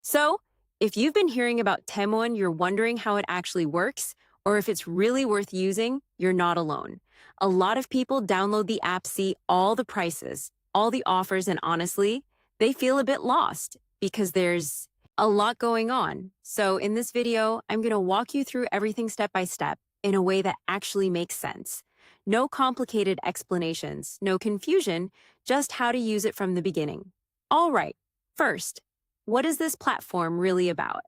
So, if you've been hearing about Temu and you're wondering how it actually works, or if it's really worth using, you're not alone. A lot of people download the app, see all the prices, all the offers, and honestly, they feel a bit lost because there's a lot going on. So, in this video, I'm going to walk you through everything step by step in a way that actually makes sense. No complicated explanations, no confusion, just how to use it from the beginning. All right, first, what is this platform really about?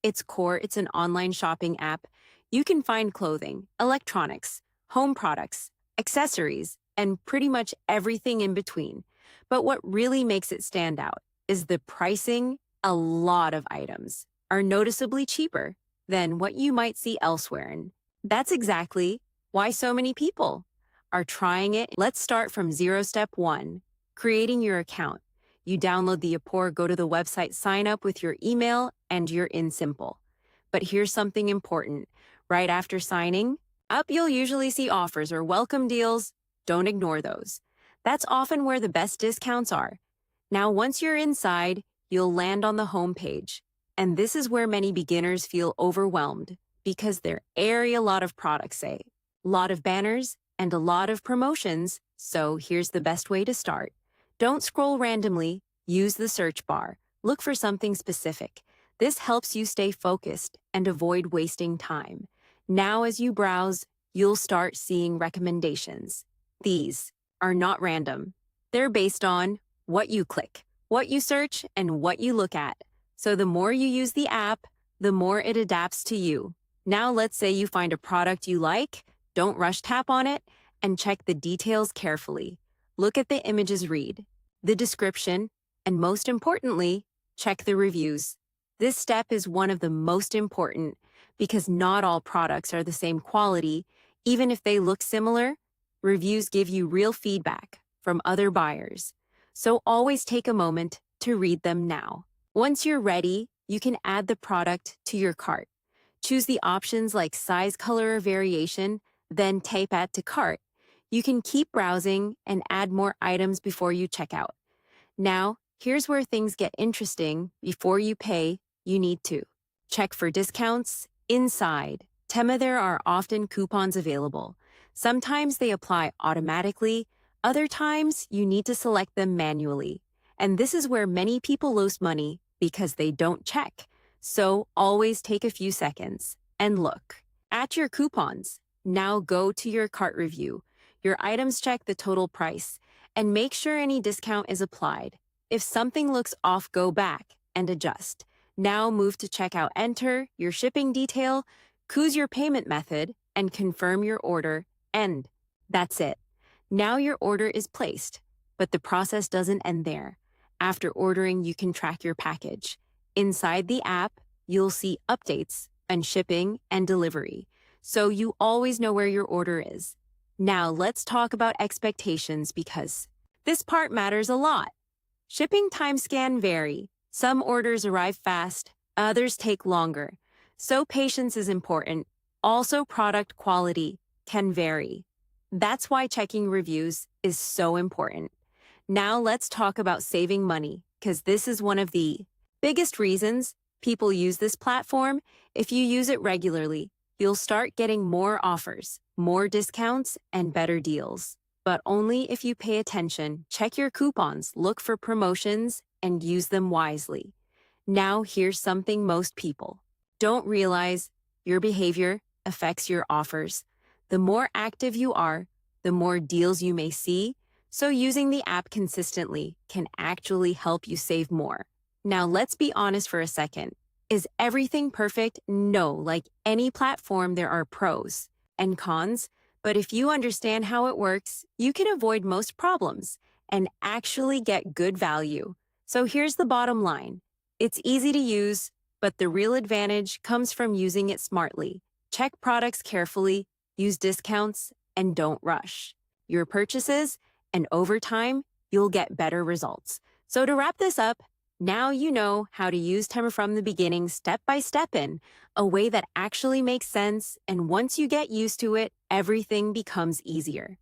Its core, it's an online shopping app. You can find clothing, electronics, home products, accessories, and pretty much everything in between. But what really makes it stand out is the pricing. A lot of items are noticeably cheaper than what you might see elsewhere. And that's exactly why so many people are trying it. Let's start from step one, creating your account. You download the app or go to the website, sign up with your email, and you're in simple. But here's something important. Right after signing up, you'll usually see offers or welcome deals. Don't ignore those. That's often where the best discounts are. Now, once you're inside, you'll land on the home page. And this is where many beginners feel overwhelmed because there are a lot of products, a lot of banners, and a lot of promotions. So here's the best way to start. Don't scroll randomly, use the search bar. Look for something specific. This helps you stay focused and avoid wasting time. Now, as you browse, you'll start seeing recommendations. These are not random. They're based on what you click, what you search, and what you look at. So the more you use the app, the more it adapts to you. Now, let's say you find a product you like. Don't rush, tap on it, and check the details carefully. Look at the images, read the description, and most importantly, check the reviews. This step is one of the most important because not all products are the same quality. Even if they look similar, reviews give you real feedback from other buyers. So always take a moment to read them now. Once you're ready, you can add the product to your cart. Choose the options like size, color, or variation, then tap add to cart. You can keep browsing and add more items before you check out. Now, here's where things get interesting. Before you pay, you need to check for discounts. Inside Temu, there are often coupons available. Sometimes they apply automatically. Other times, you need to select them manually. And this is where many people lose money because they don't check. So always take a few seconds and look at your coupons. Now go to your cart review. Your items, check the total price and make sure any discount is applied. If something looks off, go back and adjust. Now move to checkout, enter your shipping detail, choose your payment method, and confirm your order, and that's it. Now your order is placed, but the process doesn't end there. After ordering, you can track your package. Inside the app, you'll see updates on shipping and delivery, so you always know where your order is. Now let's talk about expectations because this part matters a lot. Shipping times can vary. Some orders arrive fast, others take longer. So patience is important. Also, product quality can vary. That's why checking reviews is so important. Now let's talk about saving money, because this is one of the biggest reasons people use this platform. If you use it regularly, you'll start getting more offers, more discounts, and better deals. But only if you pay attention, check your coupons, look for promotions, and use them wisely. Now here's something most people don't realize. Your behavior affects your offers. The more active you are, the more deals you may see. So using the app consistently can actually help you save more. Now let's be honest for a second. Is everything perfect? No, like any platform, there are pros and cons. But if you understand how it works, you can avoid most problems and actually get good value. So here's the bottom line. It's easy to use, but the real advantage comes from using it smartly. Check products carefully, use discounts, and don't rush your purchases, and over time, you'll get better results. So to wrap this up, now you know how to use Temu from the beginning, step by step, in a way that actually makes sense, and once you get used to it, everything becomes easier.